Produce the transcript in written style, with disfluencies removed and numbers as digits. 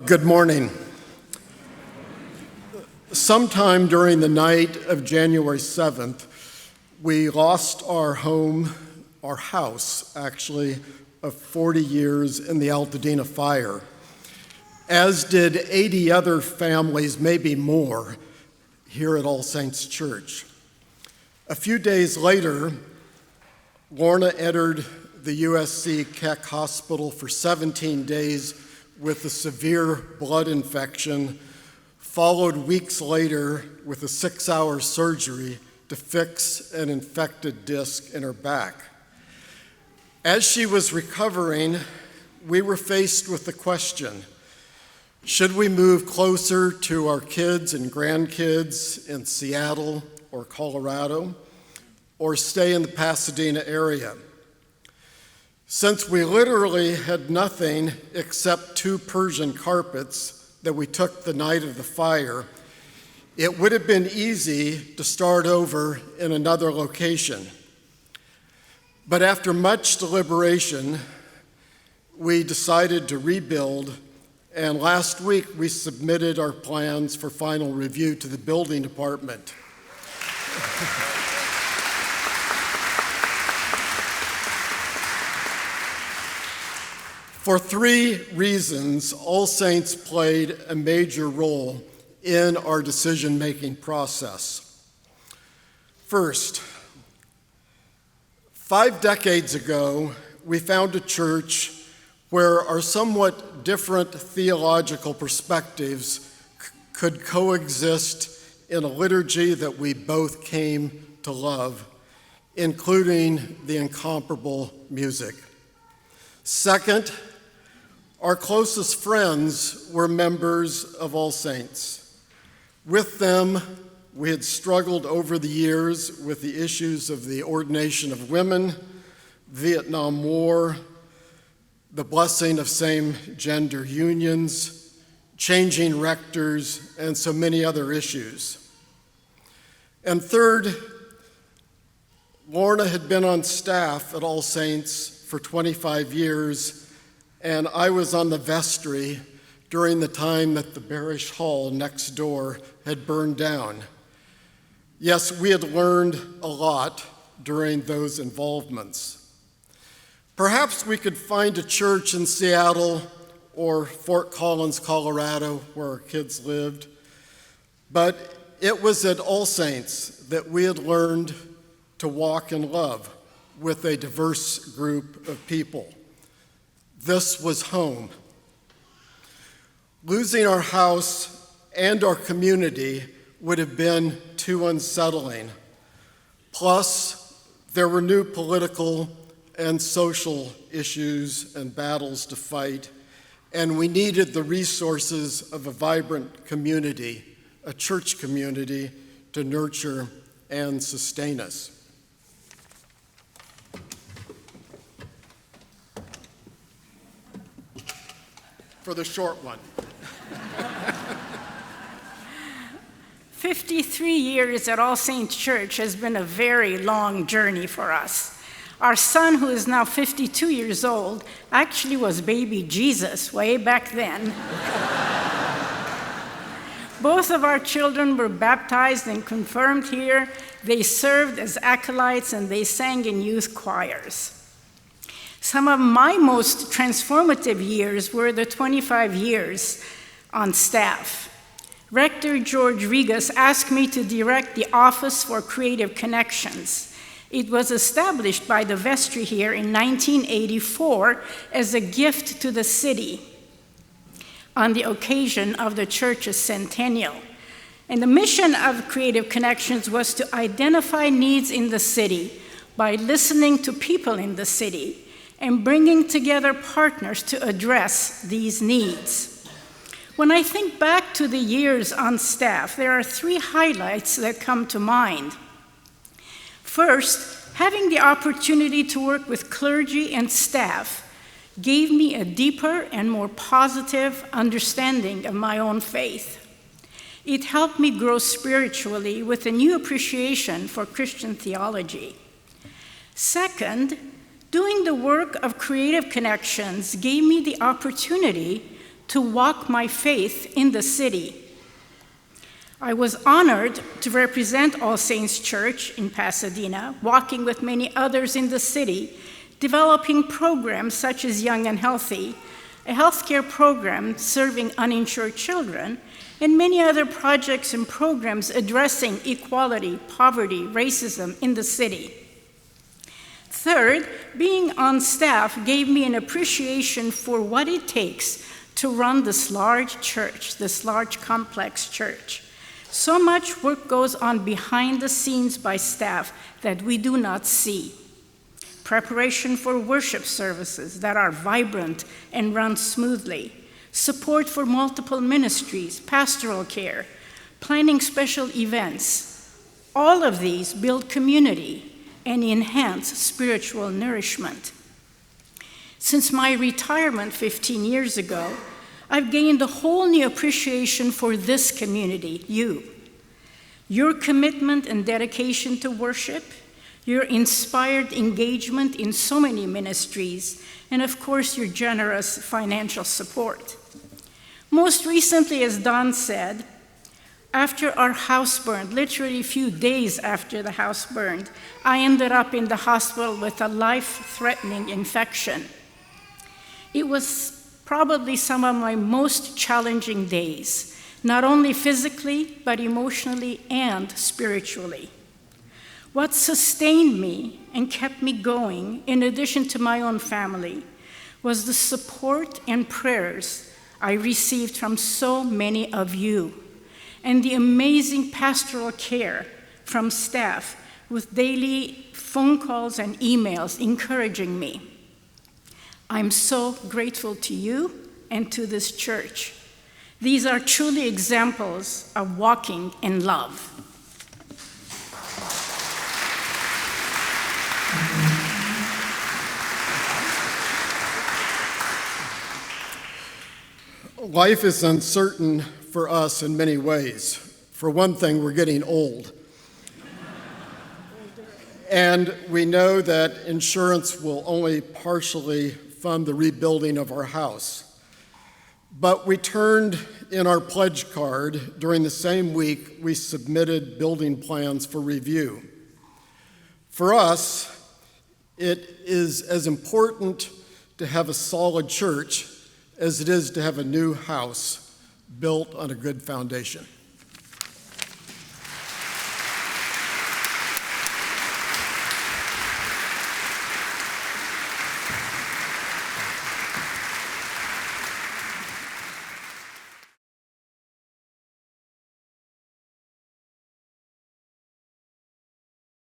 Good morning. Sometime during the night of January 7th, we lost our house, of 40 years in the Altadena fire, as did 80 other families, maybe more, here at All Saints Church. A few days later, Lorna entered the USC Keck Hospital for 17 days with a severe blood infection, followed weeks later with a 6-hour surgery to fix an infected disc in her back. As she was recovering, we were faced with the question, should we move closer to our kids and grandkids in Seattle or Colorado, or stay in the Pasadena area? Since we literally had nothing except 2 Persian carpets that we took the night of the fire, it would have been easy to start over in another location. But after much deliberation, we decided to rebuild, and last week we submitted our plans for final review to the building department. For 3 reasons, All Saints played a major role in our decision-making process. First, 5 decades ago, we found a church where our somewhat different theological perspectives could coexist in a liturgy that we both came to love, including the incomparable music. Second, our closest friends were members of All Saints. With them, we had struggled over the years with the issues of the ordination of women, Vietnam War, the blessing of same-gender unions, changing rectors, and so many other issues. And third, Lorna had been on staff at All Saints for 25 years, and I was on the vestry during the time that the Barish Hall next door had burned down. Yes, we had learned a lot during those involvements. Perhaps we could find a church in Seattle or Fort Collins, Colorado, where our kids lived, but it was at All Saints that we had learned to walk in love with a diverse group of people. This was home. Losing our house and our community would have been too unsettling. Plus, there were new political and social issues and battles to fight, and we needed the resources of a vibrant community, a church community, to nurture and sustain us. For the short one. 53 years at All Saints Church has been a very long journey for us. Our son, who is now 52 years old, actually was baby Jesus way back then. Both of our children were baptized and confirmed here. They served as acolytes and they sang in youth choirs. Some of my most transformative years were the 25 years on staff. Rector George Regas asked me to direct the Office for Creative Connections. It was established by the vestry here in 1984 as a gift to the city on the occasion of the church's centennial. And the mission of Creative Connections was to identify needs in the city by listening to people in the city and bringing together partners to address these needs. When I think back to the years on staff, there are 3 highlights that come to mind. First, having the opportunity to work with clergy and staff gave me a deeper and more positive understanding of my own faith. It helped me grow spiritually with a new appreciation for Christian theology. Second, doing the work of Creative Connections gave me the opportunity to walk my faith in the city. I was honored to represent All Saints Church in Pasadena, walking with many others in the city, developing programs such as Young and Healthy, a healthcare program serving uninsured children, and many other projects and programs addressing equality, poverty, racism in the city. Third, being on staff gave me an appreciation for what it takes to run this large church, this large complex church. So much work goes on behind the scenes by staff that we do not see. Preparation for worship services that are vibrant and run smoothly, support for multiple ministries, pastoral care, planning special events. All of these build community and enhance spiritual nourishment. Since my retirement 15 years ago, I've gained a whole new appreciation for this community, you. Your commitment and dedication to worship, your inspired engagement in so many ministries, and of course, your generous financial support. Most recently, as Don said, after our house burned, literally a few days after the house burned, I ended up in the hospital with a life-threatening infection. It was probably some of my most challenging days, not only physically, but emotionally and spiritually. What sustained me and kept me going, in addition to my own family, was the support and prayers I received from so many of you, and the amazing pastoral care from staff with daily phone calls and emails encouraging me. I'm so grateful to you and to this church. These are truly examples of walking in love. Life is uncertain for us in many ways. For one thing, we're getting old. And we know that insurance will only partially fund the rebuilding of our house. But we turned in our pledge card during the same week we submitted building plans for review. For us, it is as important to have a solid church as it is to have a new house built on a good foundation.